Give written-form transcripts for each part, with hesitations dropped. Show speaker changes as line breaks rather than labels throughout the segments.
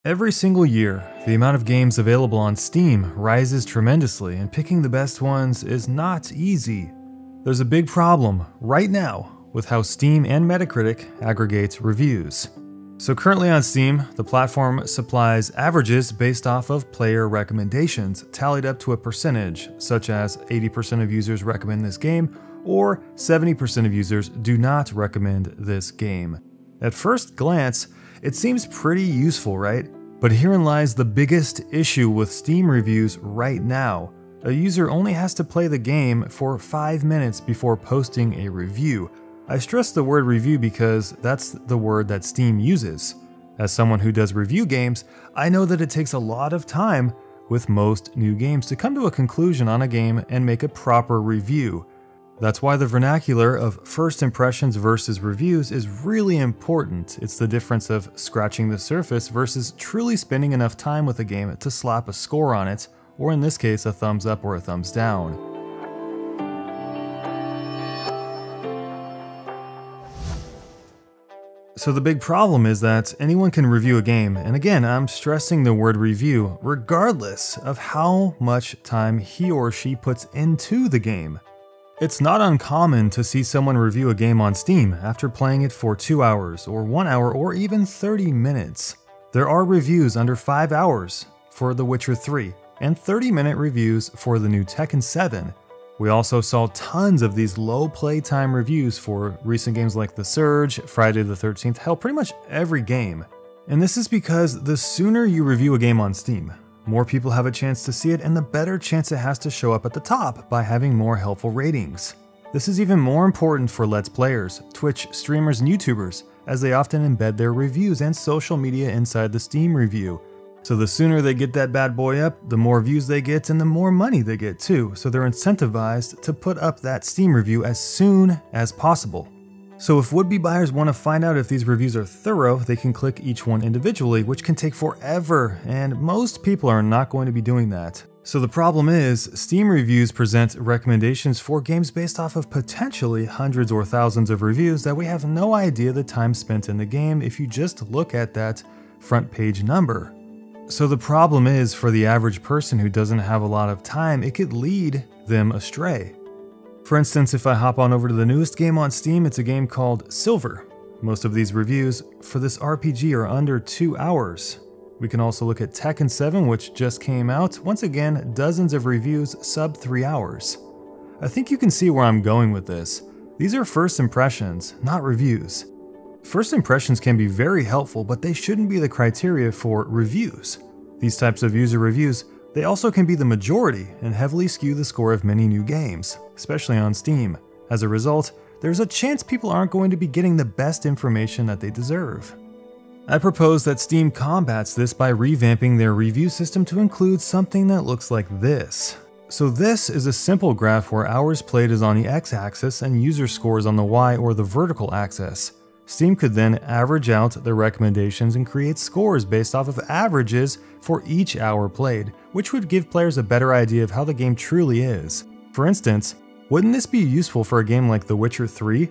Every single year, the amount of games available on Steam rises tremendously, and picking the best ones is not easy. There's a big problem right now with how Steam and Metacritic aggregate reviews. So currently on Steam, the platform supplies averages based off of player recommendations, tallied up to a percentage, such as 80% of users recommend this game, or 70% of users do not recommend this game. At first glance, it seems pretty useful, right? But herein lies the biggest issue with Steam reviews right now. A user only has to play the game for 5 minutes before posting a review. I stress the word review because that's the word that Steam uses. As someone who does review games, I know that it takes a lot of time with most new games to come to a conclusion on a game and make a proper review. That's why the vernacular of first impressions versus reviews is really important. It's the difference of scratching the surface versus truly spending enough time with a game to slap a score on it, or in this case, a thumbs up or a thumbs down. So the big problem is that anyone can review a game, and again, I'm stressing the word review, regardless of how much time he or she puts into the game. It's not uncommon to see someone review a game on Steam after playing it for 2 hours, or 1 hour, or even 30 minutes. There are reviews under 5 hours for The Witcher 3, and 30-minute reviews for the new Tekken 7. We also saw tons of these low playtime reviews for recent games like The Surge, Friday the 13th, hell, pretty much every game. And this is because the sooner you review a game on Steam, more people have a chance to see it, and the better chance it has to show up at the top by having more helpful ratings. This is even more important for Let's Players, Twitch streamers, and YouTubers, as they often embed their reviews and social media inside the Steam review. So the sooner they get that bad boy up, the more views they get and the more money they get too, so they're incentivized to put up that Steam review as soon as possible. So if would-be buyers want to find out if these reviews are thorough, they can click each one individually, which can take forever, and most people are not going to be doing that. So the problem is, Steam reviews present recommendations for games based off of potentially hundreds or thousands of reviews that we have no idea the time spent in the game if you just look at that front page number. So the problem is, for the average person who doesn't have a lot of time, it could lead them astray. For instance, if I hop on over to the newest game on Steam, it's a game called Silver. Most of these reviews for this RPG are under 2 hours. We can also look at Tekken 7, which just came out. Once again, dozens of reviews sub 3 hours. I think you can see where I'm going with this. These are first impressions, not reviews. First impressions can be very helpful, but they shouldn't be the criteria for reviews. These types of user reviews, they also can be the majority and heavily skew the score of many new games, especially on Steam. As a result, there's a chance people aren't going to be getting the best information that they deserve. I propose that Steam combats this by revamping their review system to include something that looks like this. So this is a simple graph where hours played is on the x-axis and user scores on the y or the vertical axis. Steam could then average out the recommendations and create scores based off of averages for each hour played, which would give players a better idea of how the game truly is. For instance, wouldn't this be useful for a game like The Witcher 3?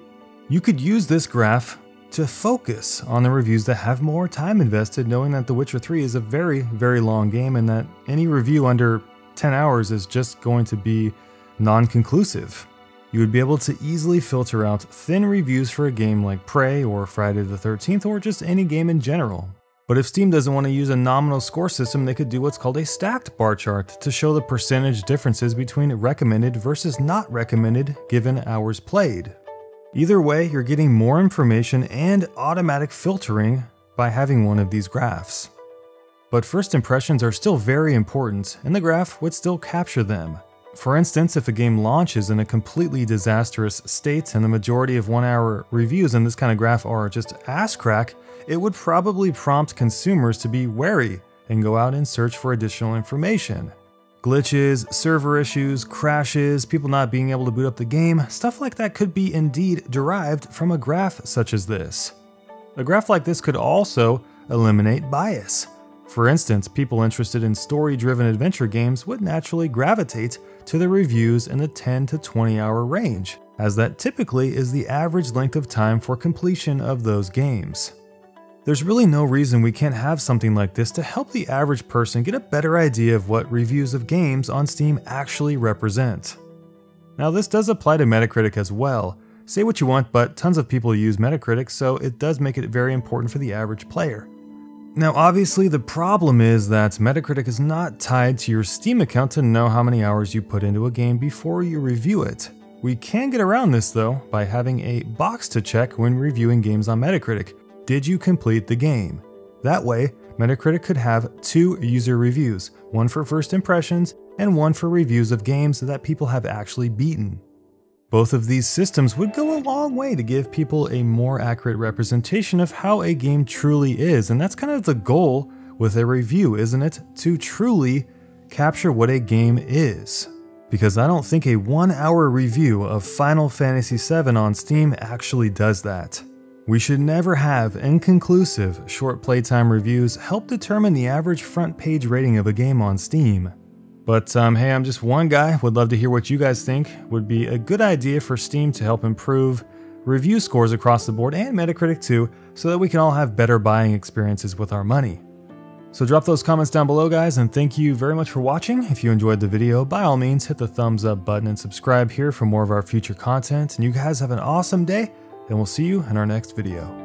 You could use this graph to focus on the reviews that have more time invested, knowing that The Witcher 3 is a very, very long game and that any review under 10 hours is just going to be non-conclusive. You would be able to easily filter out thin reviews for a game like Prey or Friday the 13th or just any game in general. But if Steam doesn't want to use a nominal score system, they could do what's called a stacked bar chart to show the percentage differences between recommended versus not recommended given hours played. Either way, you're getting more information and automatic filtering by having one of these graphs. But first impressions are still very important, and the graph would still capture them. For instance, if a game launches in a completely disastrous state and the majority of 1 hour reviews in this kind of graph are just ass crack, it would probably prompt consumers to be wary and go out and search for additional information. Glitches, server issues, crashes, people not being able to boot up the game, stuff like that could be indeed derived from a graph such as this. A graph like this could also eliminate bias. For instance, people interested in story-driven adventure games would naturally gravitate to the reviews in the 10 to 20 hour range, as that typically is the average length of time for completion of those games. There's really no reason we can't have something like this to help the average person get a better idea of what reviews of games on Steam actually represent. Now this does apply to Metacritic as well. Say what you want, but tons of people use Metacritic, so it does make it very important for the average player. Now obviously the problem is that Metacritic is not tied to your Steam account to know how many hours you put into a game before you review it. We can get around this though by having a box to check when reviewing games on Metacritic. Did you complete the game? That way, Metacritic could have 2 user reviews, one for first impressions and one for reviews of games that people have actually beaten. Both of these systems would go a long way to give people a more accurate representation of how a game truly is, and that's kind of the goal with a review, isn't it? To truly capture what a game is. Because I don't think a 1-hour review of Final Fantasy VII on Steam actually does that. We should never have inconclusive short playtime reviews help determine the average front page rating of a game on Steam. But hey, I'm just one guy, would love to hear what you guys think would be a good idea for Steam to help improve review scores across the board and Metacritic too, so that we can all have better buying experiences with our money. So drop those comments down below guys, and thank you very much for watching. If you enjoyed the video, by all means hit the thumbs up button and subscribe here for more of our future content, and you guys have an awesome day, and we'll see you in our next video.